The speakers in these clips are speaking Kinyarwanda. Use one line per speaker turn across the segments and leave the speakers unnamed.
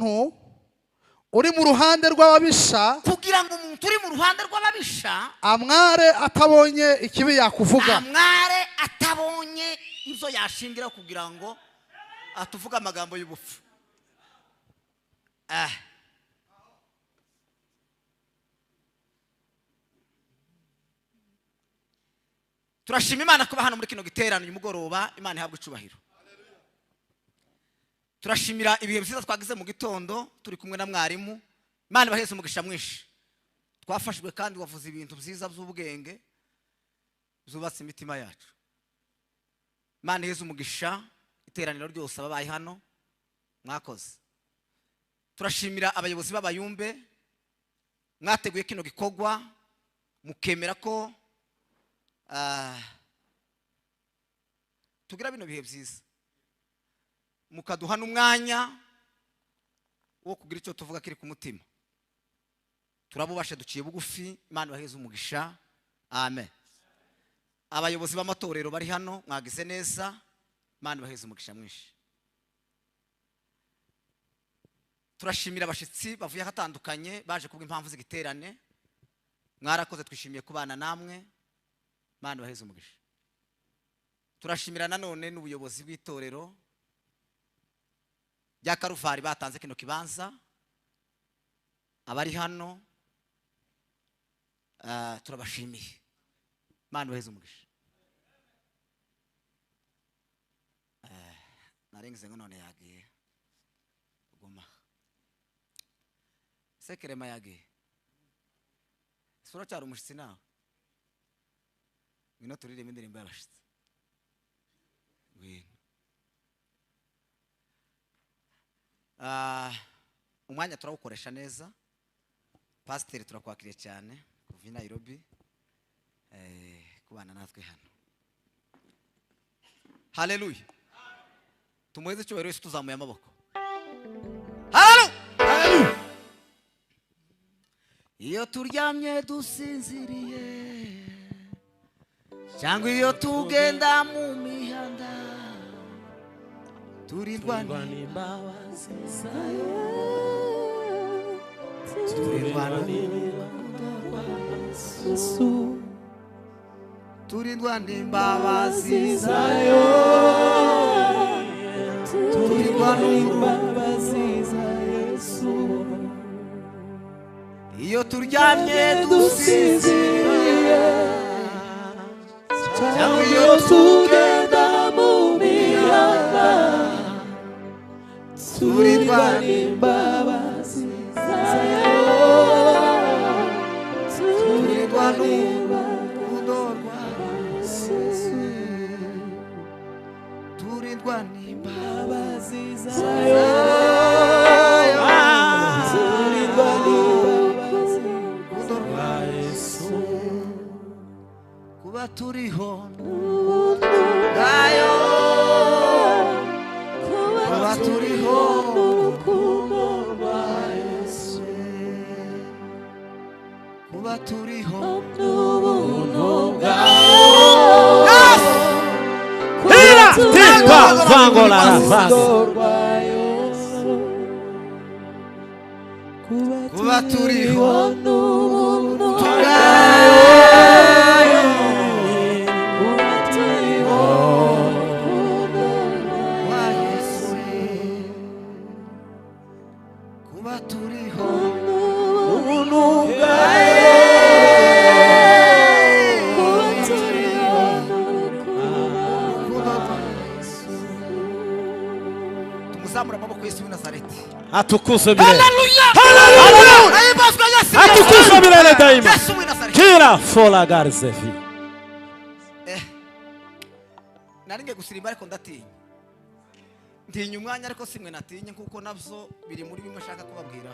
umuntu uri mu ruhande rw'ababisha,
kugira ngo umuntu uri mu ruhande rw'ababisha
amware atabonye ikibi yakuvuga,
amware atabonye izo yashingira kugira ngo atuvuge amagambo y'ubupfu. Turashima Imana kuba hano muri kino giterane uyu mugoroba. Imana ihabwe icubahiro. Turashimira ibihe byiza twagize mu gitondo turi kumwe na mwarimu. Imana baheze umugisha mwinshi. Twafashwe kandi wavuze ibintu byiza by'ubwenge zubatse imitima yacu. Imana iheze umugisha iteraniro ryose ababaye hano mwakoze. Turashimira abayobozi b'abayumbe mwateguye kino gikogwa mukemera ko tugira bino bihe byiza, mukaduha n'umwanya wo kugira icyo tuvuga kiri ku mutima. Turabubashe duciye bugufi. Imana baheze umugisha. Amen. Abayobozi b'amatorero bari hano mwagize neza. Imana baheze umugisha mwinshi. Turashimira abashitsi bavuye hatandukanye baje kubwa impamvu z'igiterane. Mwarakoze, twishimiye kubana namwe. Imana baheze umugisha. Turashimira nanone n'ubuyobozi bw'itorero rya Karuvari batanze kino kibanza. Abari hano turabashimiye. Imana baheze umugisha. Narengize ngo none yagiye guma sekerema yagiye sura cyari umushitsi nawe ngino turiremo indirimbo y'abashitsi ngwino. Umwanya turawukoresha neza. Pasiteri turakwakiriye cyane kuva i Nairobi kubana natwe hano. Haleluya. Tumuheze icyubahiro wese tuzamuye amaboko. Haleluya. Iyo turyamye dusinziriye cyangwa iyo tugenda mu mihanda turindwa n'imbabazi zayo, turindwa n'urukundo rwa Yesu, turindwa n'imbabazi zayo, turindwa n'imbabazi za Yesu. Iyo turyamye dusinziriye cyangwa iyo tugenda mu mihanda turindwa n'imbabazi zayo, turindwa n'urukundo rwa Yesu, turindwa n'imbabazi zayo, turindwa n'imbabazi rwa Yesu. Kuba turiho n'ubuntu bwayo, kuba turiho n'urukundo rwa Yesu, kuba turiho n'ubuntu bwayo,
Tira, tika, vangola rafasi.
Kuba turiho n'ubuntu bwayo, kuba turiho n'urukundo rwa Yesu, kuba turiho n'ubuntu bwayo, kuba turiho n'urukundo rwa Yesu. Tumuzamura amaboko Yesu w'i Nazareti.
Atukuzwe milele.
Haleluya.
Atukuzwe milele daima. Kila fola garzevi.
Naringe gusirimba ariko ndatinya. Ntinya umwanya ariko simwe natinye kuko navyo biri muri bimwe shaka kubabwira.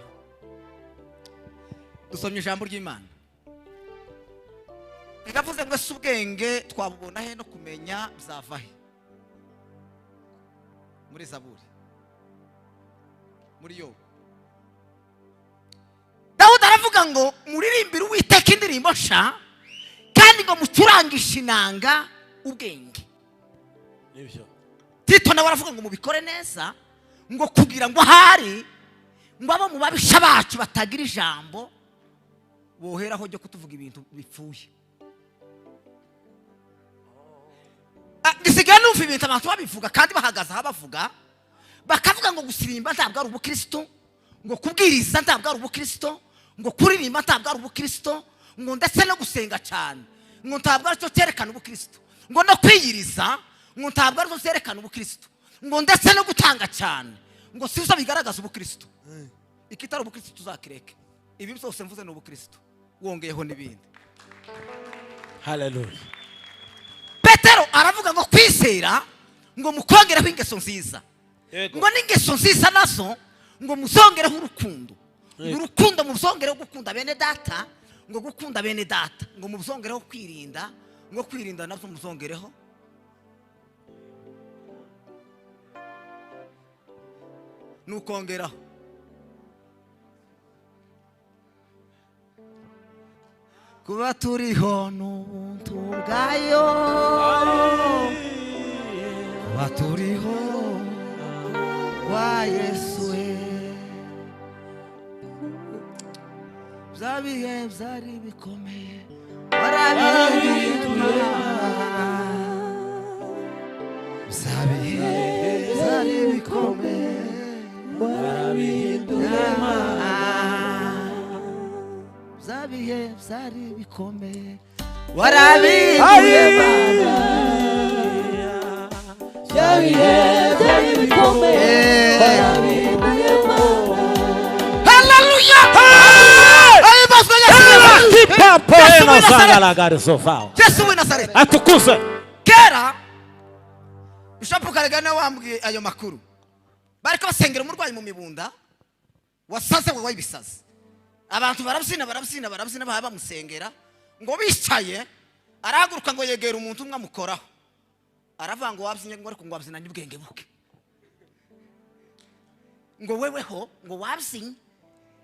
Dusomye ijambo ry'Imana. Ndavuze ngo subwenge twabubona he no kumenya bizava he. Muri Zaburi. Muri Yobu. Dawudi aravuga ngo muririmbire Uwiteka indirimbo sha kandi ngo mucurangishe inanga ubwenge.
Nibyo.
Tito nawe aravuga ngo mubikore neza ngo kugira ngo hari ngo abo mu babisha bacu batagira ijambo boheraho ryo kutuvuga ibintu bipfuye. Gisigaye numva ibintu abantu babivuga kandi bahagaze aho bavuga, bakavuga ngo gusirimba ntabwo ari ubukristo, ngo kubwiriza ntabwo ari ubukristo, ngo kuririmba ntabwo ari ubukristo, ngo ndetse no gusenga cyane ngo ntabwo ari cyo cyerekana ubukristo, ngo no kwiyiriza ngo ntabwo ari cyo cyerekana ubukristo, ngo ndetse no gutanga cyane ngo si byo bigaragaza ubukristo. Ikitari ubukristo tuzakireke, ibi byose mvuze ni ubukristo wongeyeho n'ibindi.
Hallelujah.
Petero aravuga ngo kwizera ngo mukongereho ingeso nziza, ngo n'ingeso nziza nazo ngo muzongereho urukundo, ngo urukundo muzongereho gukunda bene data, ngo gukunda bene data ngo muzongereho kwirinda, ngo kwirinda nabyo muzongereho nukongeraho kuba turiho n'ubuntu bwayo, kuba turiho wa Yesu bya bihe byari bikomeye warabihinduye, bya bihe byari bikomeye warabihinduye, bya bihe byari bikomeye warabihinduye, bya bihe byari bikomeye warabihinduye. Hallelujah! Yesu w'i Nazareti
Atukuze.
kera Bishop Karagana wambwiye ayo makuru, bariko basengera umurwayi mu mibunda wasaze wabaye ibisazi, abantu barabyina baha bamusengera, ngo bicaye arahaguruka ngo yegera umuntu umwe amukoraho, aravuga ngo wabyinnye, ngo ariko ngo wabyinnanye ubwenge buke, ngo weweho ngo wabyinnye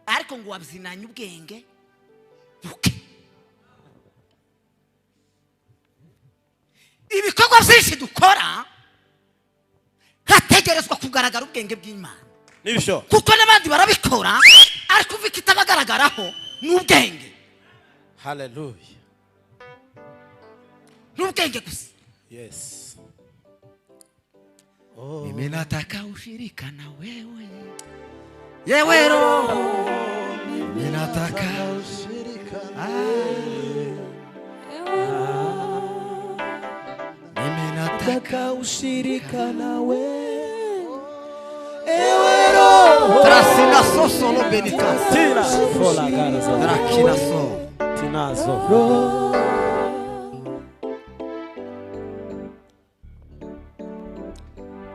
ariko ngo wabyinnanye ubwenge buke. Ibikorwa byinshi dukora hategerezwa kugaragara ubwenge bw'Imana,
Nibyo.
kuko n'abandi barabikora ariko uva ikitabagaragaraho n'ubwenge.
Hallelujah.
N'ubwenge gusa.
Yes.
Mimi nataka ushirika na wewe yewe roho, mimi nataka ushirika mimi nataka ushirika na wewe ewe roho, trasina soso lo benika
Tira fola garza.
trakina so
Tinazo.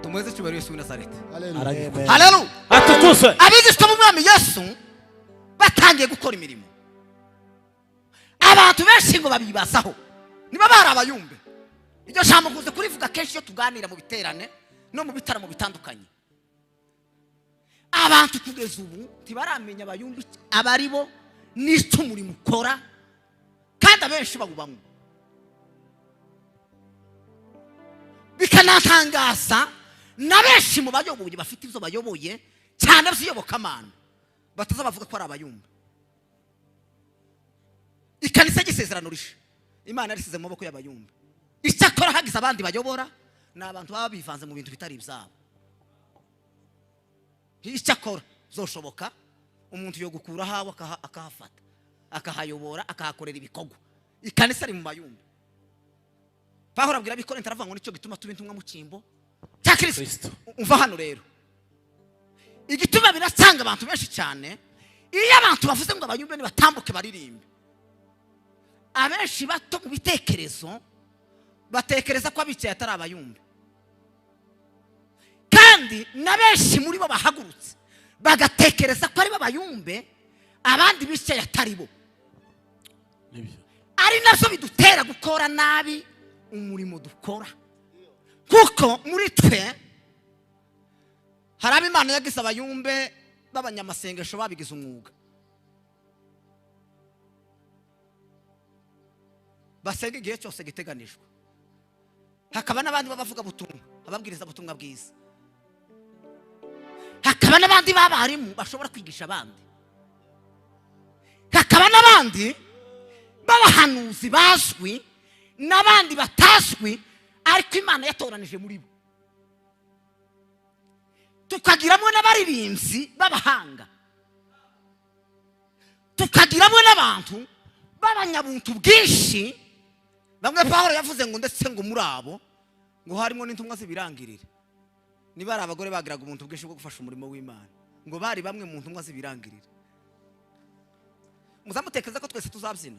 tumweze cyubahiro Yesu w'i Nazareti.
Hallelujah.
Haleluya.
Atukuze.
Abigishwa b'umwami Yesu batangiye gukora imirimo, abantu benshi ngo babibazaho niba bari abayumbe. Iryo jambo kuze kurivuga kenshi iyo tuganira mu biterane no mu bitaramo bitandukanye. Abantu kugeza ubu ntibaramenya abayumbe abari bo n'icyo umurimo ukora, kandi abenshi bawubamo. Bikanatangaza na benshi mu bayoboye bafite ibyo bayoboye cyane by'iyobokamana bataza bavuga ko ari abayumbe. Ikanisa gisezerano rishe Imana risize mu maboko y'abayumbe, icyakora hagize abandi bayobora ni abantu baba bivanze mu bintu bitari ibyabo. Icyakora zoshoboka umuntu yo gukura hawe akahafata akahayobora akahakorera ibikorwa. Ikanisa ari mu bayumbe. Pawulo abwira abikorintho aravuga ngo nicyo gituma tuba intumwa mu cyimbo cya Kristo. Umva hano rero igituma birasanga abantu benshi cyane, iyo abantu bavuze ngo abayumbe nibatambuke baririmbe, abenshi bato mu bitekerezo batekereza ko abicaye atari abayumbe, kandi na benshi muri bo bahagurutse bagatekereza ko ari bo abayumbe, abandi bicaye atari bo.
Nibyo.
Ari nabyo bidutera gukora nabi umurimo dukora, kuko muri twe hari Imana yagize abayumbe b'abanyamasengesho babigize umwuga, basenga igihe cyose giteganijwe. Hakaba n'abandi babavuga butumwa, ababwiriza butumwa bwiza. hakaba n'abandi b'abarimu bashobora kwigisha abandi, hakaba n'abandi b'abahanuzi bazwi n'abandi batazwi ariko Imana yatoranije muri bo, tukagiramo n'abaririmbyi b'abahanga, tukagiramo n'abantu b'abanyabuntu bwinshi. Bamwe Pawulo yavuze ngo ndetse ngo muri abo ngo harimo n'intumwa z'ibirangirire. Niba ari abagore bagiraga ubuntu bwinshi bwo gufasha umurimo w'Imana, ngo bari bamwe mu ntumwa z'ibirangirire. Muzamutekereza ko twese tuzabyina.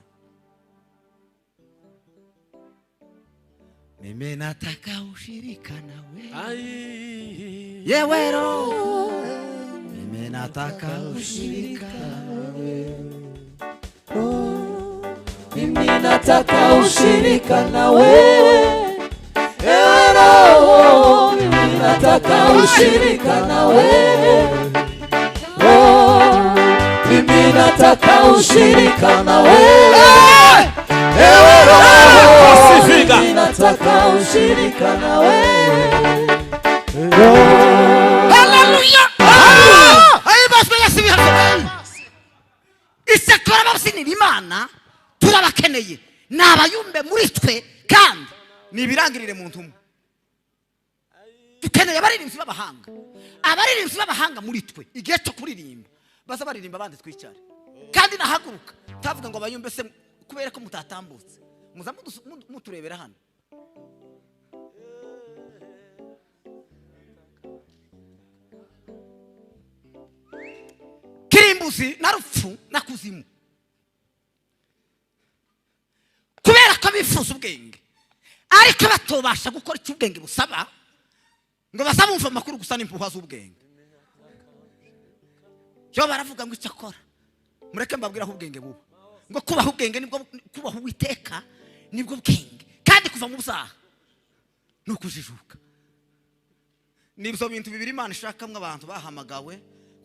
Mimi nataka ushirika nawe, yewe Roho, mimi nataka ushirika nawe,
mimi nataka ushirika na wewe, ewe Roho, mimi nataka ushirika na wewe, oh, mimi nataka ushirika na wewe, ewe Roho, mimi nataka ushirika na wewe,
haleluya. Ayibaswe yasibiha isekora basinira Imana, turabakeneye n'abayumbe muri twe kandi nibirangirire mu ntumwa. Dukeneye abaririmbyi b'abahanga, abaririmbyi b'abahanga muri twe. Igihe cyo kuririmba baza baririmba abandi twicare, kandi nahaguruka tavuga ngo abayumbe se kubera ko mutatambutse muza muturebera hano. Kirimbuzi na rupfu na kuzimu, kubera ko bifuza ubwenge ariko batobasha gukora icyo ubwenge busaba, ngo bazabumva amakuru gusa n'impuha z'ubwenge. Yo baravuga ngo icyo akora, mureke mbabwira aho ubwenge buba, ngo kubaho ubwenge nibwo kubaho Uwiteka, nibwo bwenge, kandi kuva mu byaha no kujijuka. Nibyo bintu bibiri Imana ishakamwe abantu bahamagawe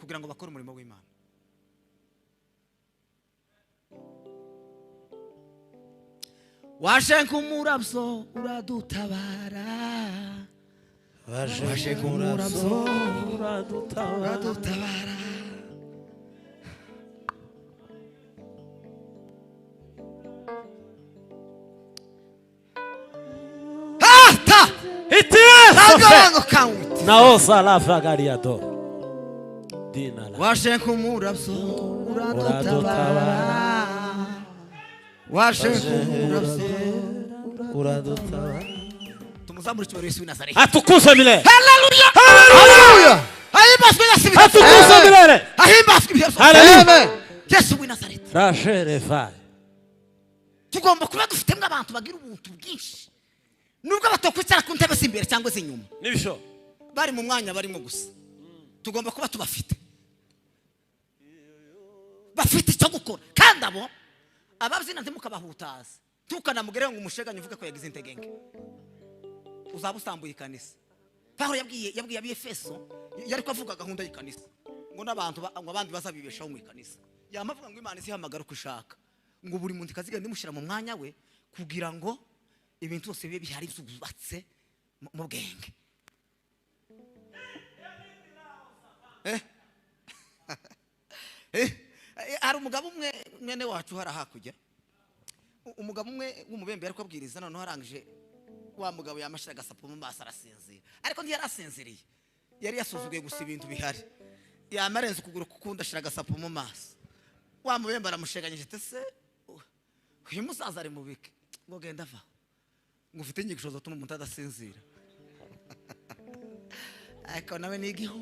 kugira ngo bakore umurimo w'Imana. Waje nk'umurabyo uradutabara, waje nk'umurabyo uradutabara. Hata
Itiye
count
naosa la fagariado dina la
waje nk'umurabyo uradutabara, waje nk'umurabyo
uradutabara.
tumuzamura icyubahiro Yesu w'i Nazareti.
Atukuzwe milele.
Haleluya,
Haleluya.
ahimbazwe Yesu w'i Nazareti,
Atukuzwe milele.
ahimbazwe Yesu.
Haleluya.
Yesu w'i Nazareti.
Rashere fai.
Tugomba kuba dufitemo abantu bagira ubuntu bwinshi, nubwo batokwicara ku ntebe z'imbere cyangwa z'inyuma,
Nibisho.
bari mu mwanya barimo gusa. Tugomba kuba tubafite, bafite icyo gukora. Kandi abo ababyina ntimukabahutaze, tukanamugeraho ngo umusheganye uvuge ko yagize integenge, uzaba usambuye ikanisa. Pawulo yabwiye ab'Efeso, yari kuvuga gahunda y'ikanisa, ngo n'abantu ngo abandi bazabibeshaho mu ikanisa. Yamavuga ngo Imana izihamagara uko ishaka, ngo buri muntu kazigenda imushyira mu mwanya we kugira ngo ibintu byose bibe bihari byubatse mu bwenge. Hari umugabo umwe mwene wacu hari hakurya, umugabo umwe w'umubembe yari kubwiriza, noneho arangije wa mugabo yamashyira agasapo mu maso arasinzira, ariko ntiyari asinziriye, yari yasuzuguye gusa ibintu bihari. Yamarenze ukuguru kukundi ashyira agasapo mu maso, wa mubembe aramusheganyije ati se uyu musaza ari mu bike, ngo genda ava, ngo ufite inyigisho zituma umuntu adasinzira. Ariko nawe ni igihu.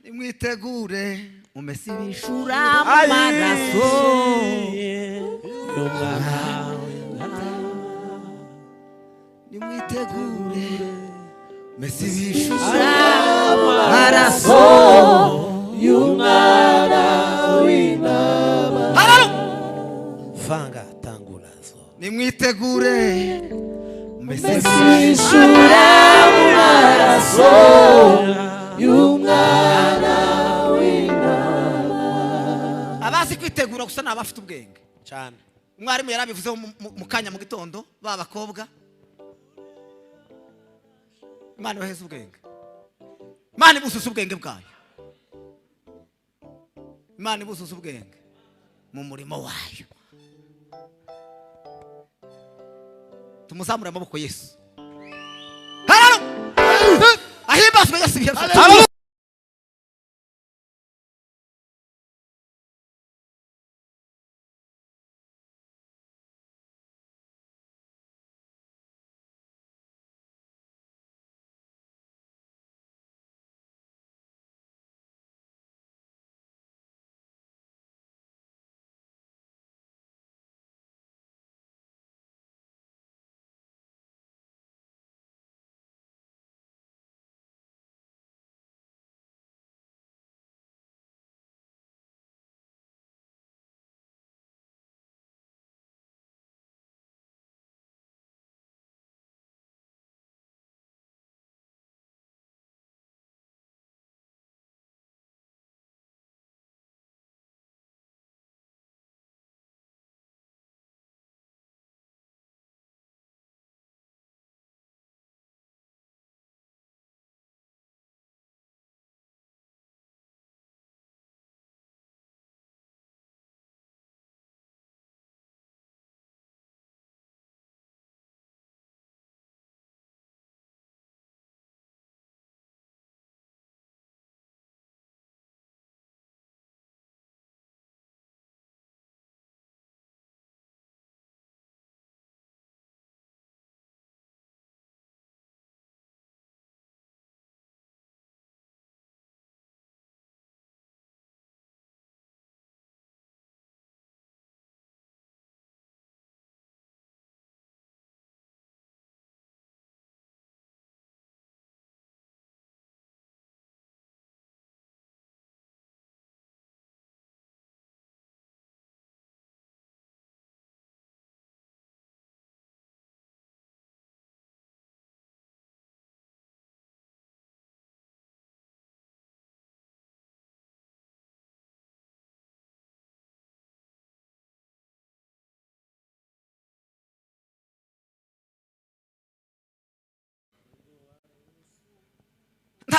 Nimwitegure umese ibishura mu maraso y'umwana, nimwitegure umese ibishura mu maraso
y'umwana w'intama.
Vanga tangulazo.
Nimwitegure umese
Ibishura mu maraso y'umwana w'intama.
abazi kwitegura gusa ni abafite ubwenge
Cyane.
Umwarimu yarabivuzeho mu kanya mu gitondo, ba bakobwa imana ibaheze ubwenge, imana ibuzuza ubwenge bwayo, imana ibuzuza ubwenge mu murimo wayo. Tumuzamure amaboko Yesu. Ahimbazwe Yesu ibihe byose.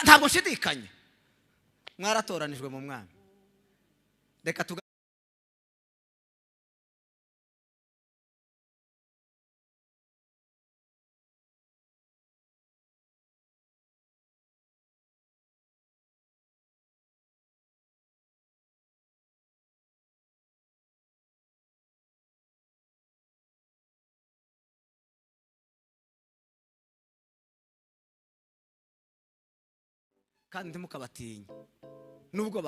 Ntabwo nshidikanya mwaratoranijwe mu mwami. Reka kandi ntimukabatinya nubwo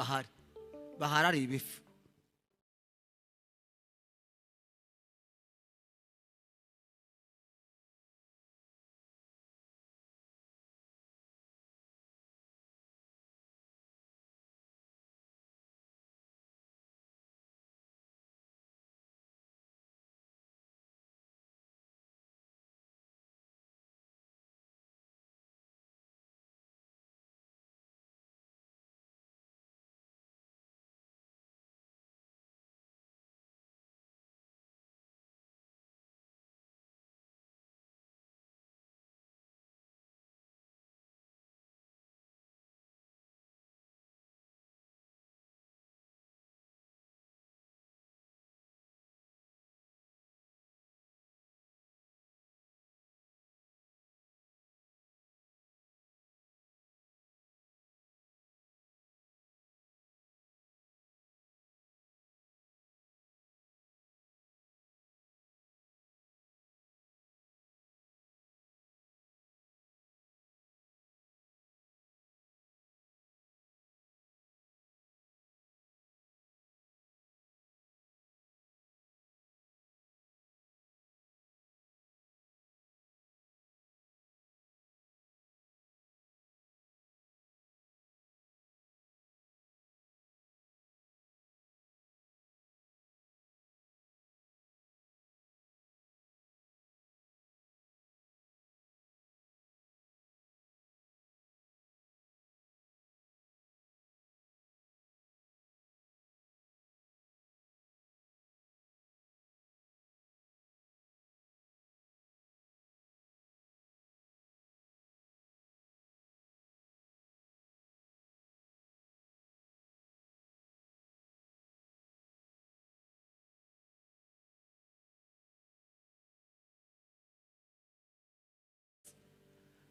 bahari ari ibifu.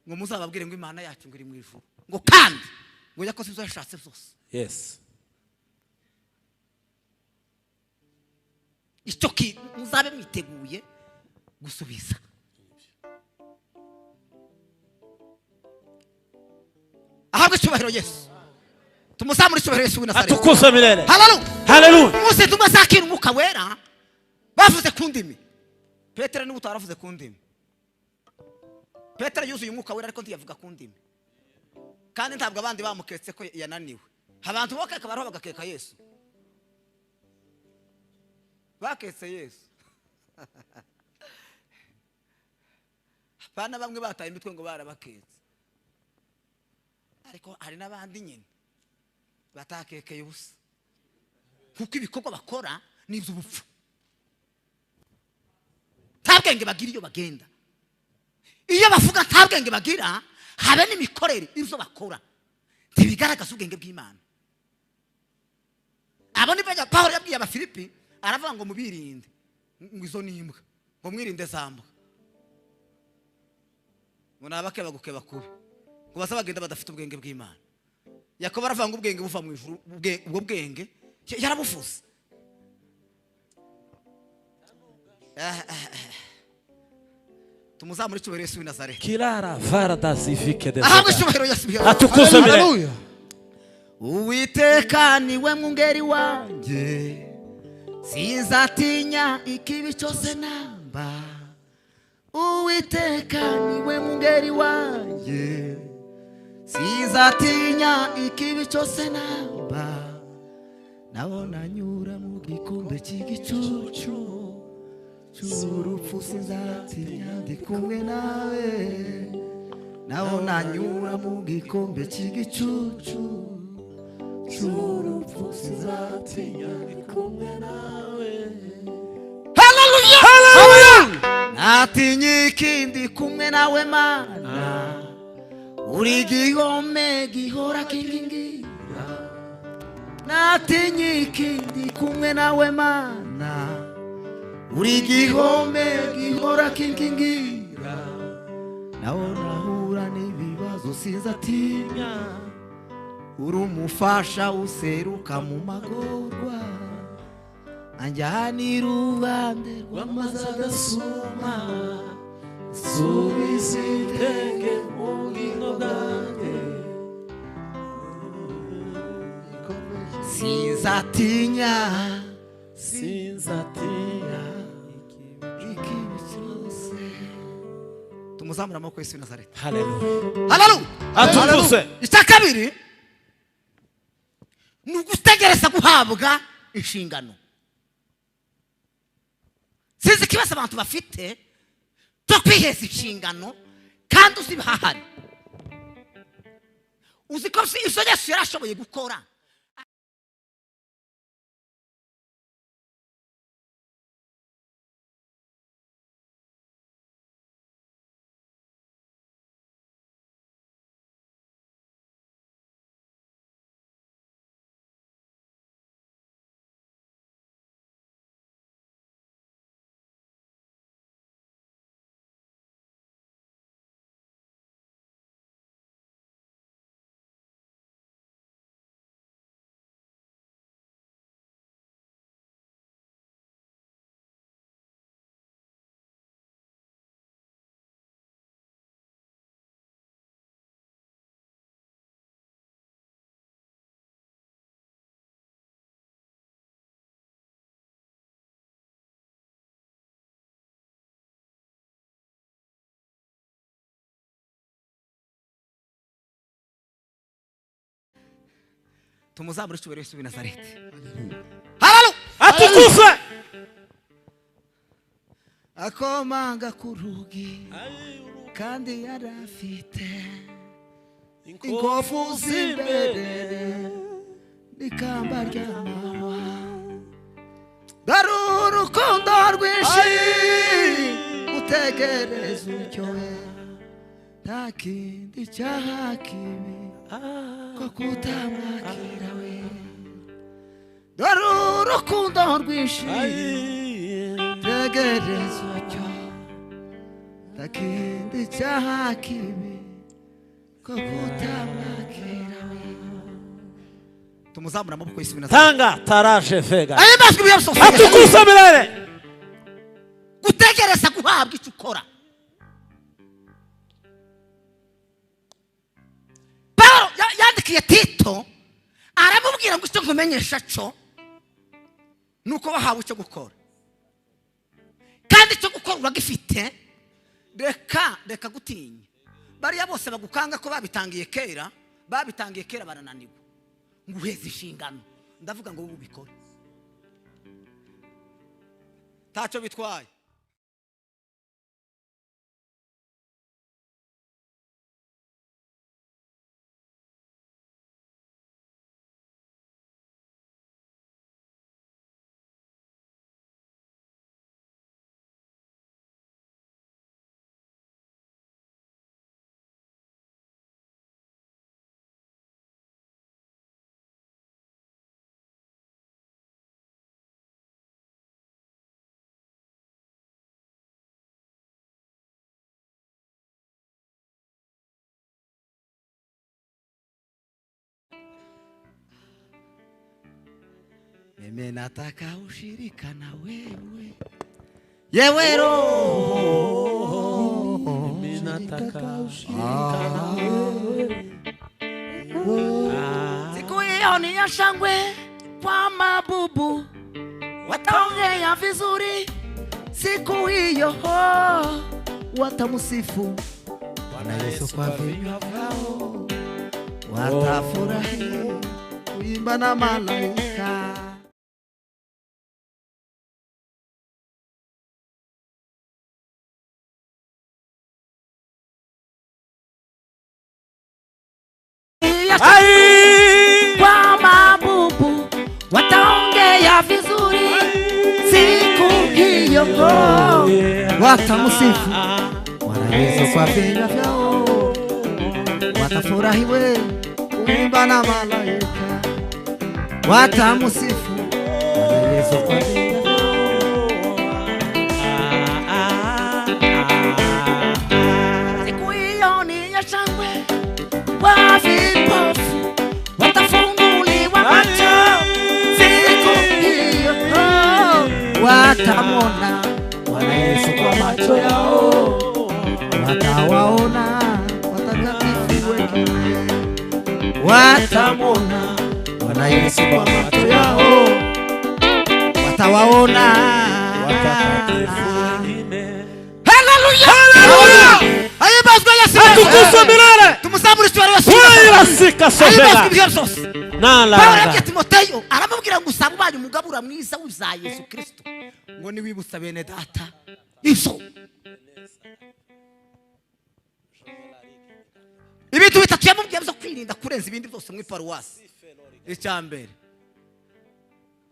ngo muzababwire ngo Imana yacu ngo iri mu ijuru ngo kandi ngo yakoze ibyo yashatse byose.
Yes.
Icyo muzabe mwiteguye gusubiza. Ahabwe icyubahiro Yesu. Tumuzamure icyubahiro Yesu w'Inazareti.
Atukuzwe milele.
Hallelujah.
Hallelujah.
Umunsi tumazakira umwuka wera bavuze ku ndimi. Petero ni utaravuze ku ndimi. Petero yuzuye umwuka wera ariko ntiyavuga ku ndimi. Kandi ntabwo abandi bamuketse ko yananiwe. Abantu bakeka baraho bagakeka Yesu. Baketse Yesu. Bana bamwe bataye imitwe ngo barabaketse. Ariko hari n'abandi nyine batakekeye ubusa. Kuko ibikorwa bakora ni iby'ubupfu. Ntabwenge bagira iyo bagenda. Iyo bavuga ntabwenge bagira, habe n'imikorere ibyo bakora ntibigaragaza ubwenge bw'Imana. Abo ni bajya Pawulo yabwiye Abafilipi aravuga ngo mubirinde ngo izo nimbwa ngo mwirinde zambwa. Ngo nabake bagukeba kubi. Ngo bazabagenda badafite ubwenge bw'Imana. Yakobo aravuga ngo ubwenge buva mu ijuru, ubwo bwenge yarabufuze. Tumuzamure icyubahiro Yesu w'Inazareti.
Kirara varada zivike de.
Ahabwe icyubahiro Yesu.
Atukuzwe milele.
Haleluya.
Uwiteka niwe mwungeri wanjye, sinzatinya ikibi cyose namba. Uwiteka niwe mwungeri wanjye, sinzatinya ikibi cyose namba. Nabona nyura mu gikombe cy'igicucu cy'urupfu, sinzatinya ndi kumwe nawe. Nabona nyura mu gikombe cy'igicucu cy'urupfu, sinzatinya ndi kumwe nawe. Hallelujah. Hallelujah. Natinya ikindi kumwe nawe Mana, uri gihome gihora kingingira. Natinya ikindi kumwe nawe Mana, uri gihome gihora kingingira. Naho nahura n'ibibazo sinzatinya, uri umufasha useruka mu magorwa. Anjyana iruhande rw'amazi adasuma, subiza intege mu bugingo bwanjye. Sinzatinya, sinzatinya ikibi cyose. Tumuzamure amaboko Yesu w'Inazareti.
Hallelujah.
Hallelujah.
Atukuzwe.
Icya kabiri ni ugutegereza guhabwa inshingano. Sinzi ikibazo abantu bafite cyo kwiheza inshingano kandi uzibahahari. Uzi ko izo Yesu yarashoboye gukora. Tumuzamure icyubahiro Yesu w'Inazareti. Hallelujah.
Atukuzwe.
Akomanga ku rugi kandi yarafite inkovu z'imbere n'ikamba ry'amahwa. Dore urukundo rwinshi utegereza uryohe, nta kindi cyaha kibi ko kutamwakira we. Dore urukundo rwinshi utegereza uryohe, nta kindi cyaha kibi tumuzamura amaboko y'isubina
Tanga taraje vega.
ayo mazwi byose
Atukuza milele.
gutegereza guhabwa icyo ukora. Paulo yandikiye Tito aramubwira ngo icyo nkumenyesha cyo nuko wahawe icyo gukora, kandi icyo gukora uragifite. Reka gutinya bariya bose bagukanga ko babitangiye kera barananirwa. Nguheze inshingano, ndavuga ngo ubikore ntacyo bitwaye. Mimi nataka ushirika na wewe, yewe Roho.
Mimi nataka ushirika na wewe.
Siku hiyo ni ya shangwe kwa mabubu, wataongea vizuri. Siku hiyo watamsifu Bwana Yesu kwa vinywa vyao, watafurahi kuimba na malaika.
Kwa mabubu wataongea vizuri. Siku hiyo
watamsifu Bwana Yesu kwa vinywa vyao, watafurahi kuimba na malaika. Watamsifu Bwana Yesu kwa vinywa vyao.
siku hiyo ni ya shangwe kwa vipofu watafunguliwa macho. Siku hiyo
watamwona Bwana Yesu kwa macho yao, watawaona watakatifu wake. Watamwona Bwana Yesu kwa macho yao, watawaona watakatifu wengine. Haleluya! Ayo bazwa Yesu.
Atukuza milele.
Tumuzamure cyane Yesu.
Wira sika sovega.
Paulo
Nala.
yabwiye Timoteyo aramubwira ngo usaba ubanye umugabura mwiza uza Yesu Kristo, ngo ni wibutsa bene data iso. Ibintu bitatu yamubwiye byo kwirinda kurenza ibindi byose mu paruwasi. Icyambere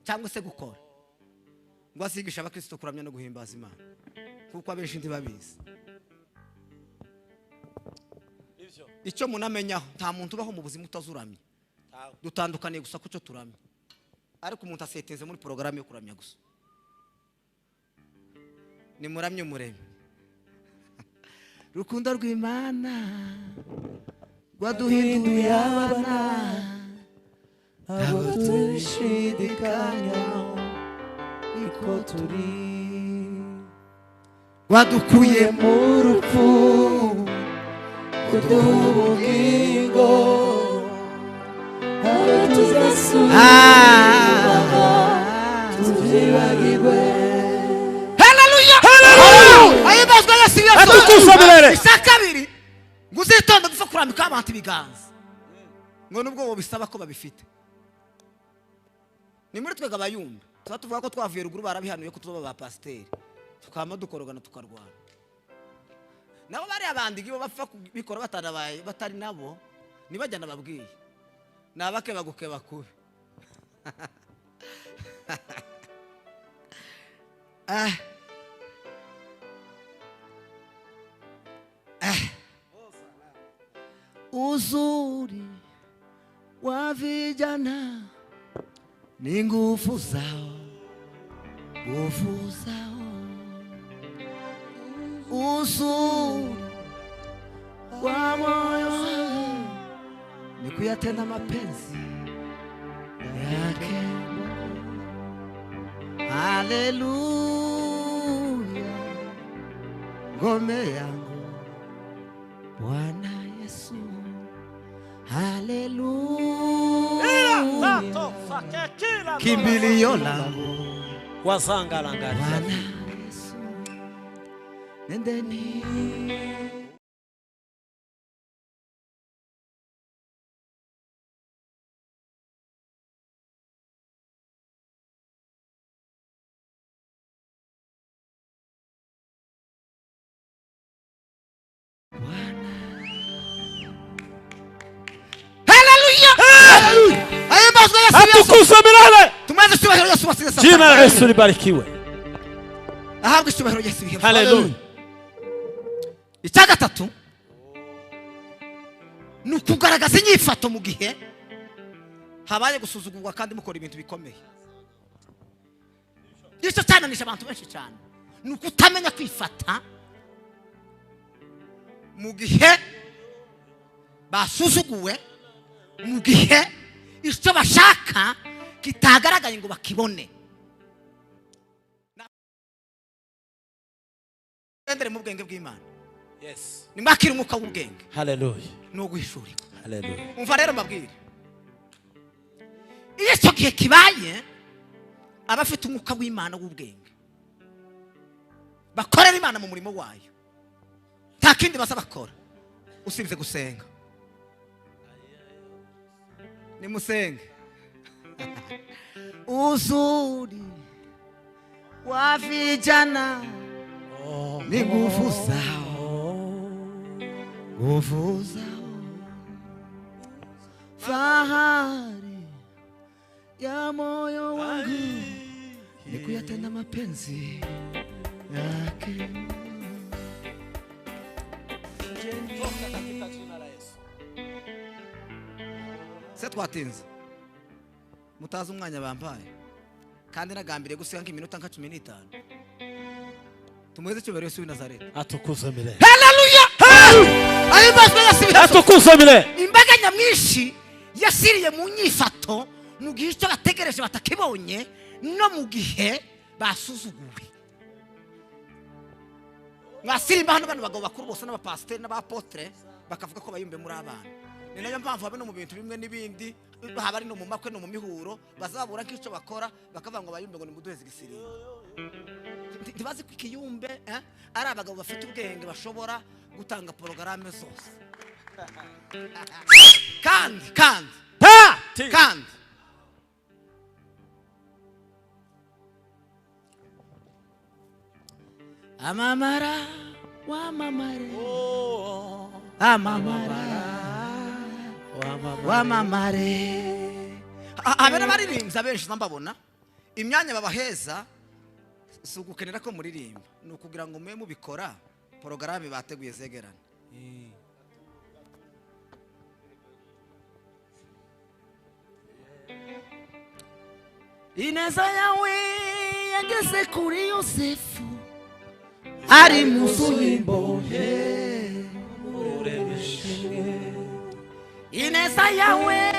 cyangwa se gukora ngo asigisha abakristo kuramya no guhimbaza Imana, kuko abenshi ntibabizi. Icyo munamenyaho, nta muntu ubaho mu buzima utazuramye. Dutandukaniye gusa kucyo turamye, ariko umuntu aseteze muri porogaramu yo kuramya gusa. Ni muramye umuremyi. Rukundo rw'Imana rwaduhinduye abana, abo turishidikanya niko turi. Wadukuye mu rupfu kuduha ubugingo, abo tuzasubira tuzibagirwe. Haleluya! Ayibazwa Yesu Yesu.
Atukuza milele.
Isakabiri ngo uzitonde gupfa kurambika abantu ibiganza, ngo nubwo bo bisaba ko babifite. Ni muri twega abayumba tuvuga ko twavuye ruguru barabihanuye ko tuzoba ba pasiteri, tukama dukorogana tukarwana. Nabo bari abandi gibo bapfa kubikora batanabaye batari nabo, nibajyana babwiye nabake baguke bakube. Uzuri wa vijana ni nguvu zao, nguvu zao. Uzuri wa moyo kuyatenda mapenzi yake. Haleluya, ngome yangu Bwana Yesu. Haleluya, kimbilio langu
Wazangalangari.
Bwana Yesu. Nendeni
Atukuzwe milele.
tumaze icyubahiro Yesu wasize
Jina la Yesu libarikiwe.
ahabwe icyubahiro Yesu bihe.
Haleluya.
Icya gatatu ni ukugaragaza inyifato mu gihe habaye gusuzugurwa kandi mukora ibintu bikomeye. Icyo cyananije abantu benshi cyane ni ukutamenya kwifata mu gihe basuzuguwe, mu gihe icyo bashaka kitagaragaye ngo bakibone. Endere mu bwenge bw'Imana.
Yes.
Nimbakira umwuka w'ubwenge.
Haleluya.
No guhishura.
Haleluya.
Umva rero mbabwire. Iyo icyo gihe kibaye abafite umwuka w'Imana w'ubwenge bakorera Imana mu murimo wayo. Nta kindi baza bakora usibye gusenga. Nimusenge. Uzuri wa vijana ni nguvu zao, nguvu zao. Fahari ya moyo wangu ni kuyatenda mapenzi yake. Se twatinze mutazi umwanya bampaye kandi nagambiriye gusiga nk'iminota nka 15. Tumuheze icyubahiro Yesu w'i Nazareti.
Atukuzwe milele.
Haleluya. Ahimbazwe Yesu w'i Nazareti.
Atukuzwe milele.
Imbaga nyamwinshi yasiriye mu nyifato mu gihe icyo bategereje batakibonye no mu gihe basuzuguwe. Mwasirimba hano bano bagabo bakuru bose n'abapasiteri n'abapotre bakavuga ko bayumbe muri abana. Ni nayo mpamvu habe no mu bintu bimwe n'ibindi haba ari no mu makwe no mu mihuro bazabura nk'icyo bakora bakavuga ngo bayumbe ngo ni muduheze igisirimu. Ntibazi ko ikiyumbe ari abagabo bafite ubwenge bashobora gutanga porogaramu zose. kandi amamara wamamare amamara wamamare. Abana baririmbye abenshi nambabona imyanya babaheza si ugukenera ko muririmba, ni ukugira ngo mube mubikora porogaramu bateguye zegerana. Ineza yawe yageze kuri Yosefu ari mu y'imbohe. Ineza yawe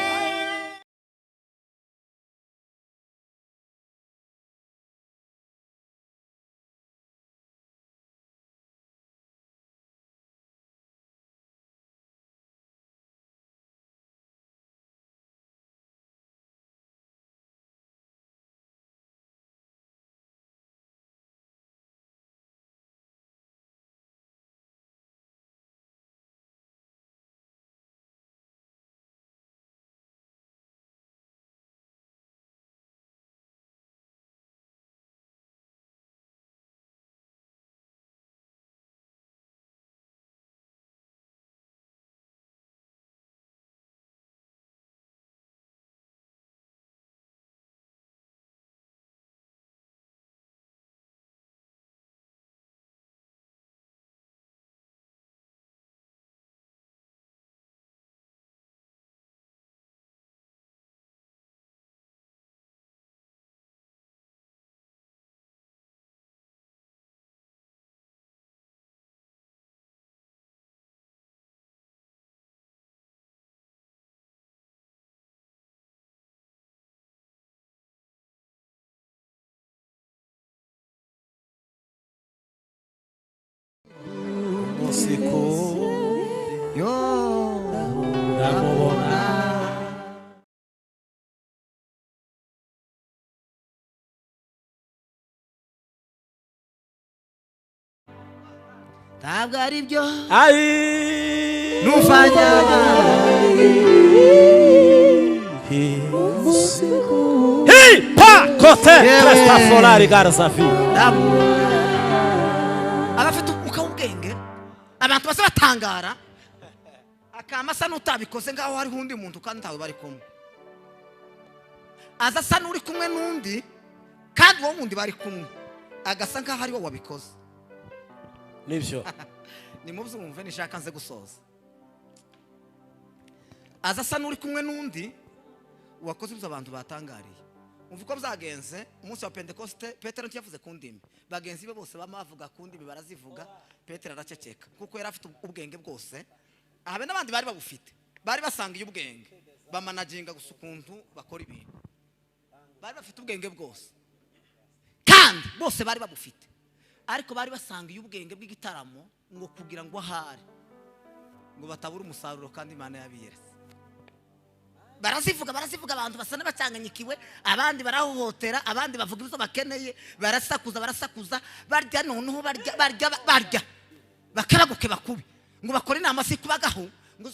usiku
yo
ndamubona.
ntabwo ari byo
Ai
nufanya
Hi pa kote Cresta Solari Garzafi.
abafite umwuka w'ubwenge abantu bose batangara akama asa n'utabikoze ngaho hariho undi muntu kandi ntawe bari kumwe aza asa n'uri kumwe n'undi kandi uwo wundi bari kumwe agasa nkaho ari wo wabikoze
Nibyo.
nimubyumve nishaka nze gusoza aza asa n'uri kumwe n'undi wakoze ibyo abantu batangariye umva uko byagenze umunsi wa Pentecoste Petero ntiyavuze ku ndimi bagenzi be bose bamavuga ku ndimi barazivuga Petero araceceka kuko yari afite ubwenge bwose habe n'abandi bari babufite bari basangiye ubwenge bamanaginga gusa ukuntu bakora ibintu bari bafite ubwenge bwose kandi bose bari babufite ariko bari basangiye ubwenge bw'igitaramo ngo kugira ngo ahari ngo batabura umusaruro kandi Imana yabiyeretse barazivuga abantu basa n'abacanganyikiwe abandi barahohotera abandi bavuga ibyo bakeneye barasakuza barya noneho barya bakeraguke bakubi ngo bakore inama si kubagaho ngo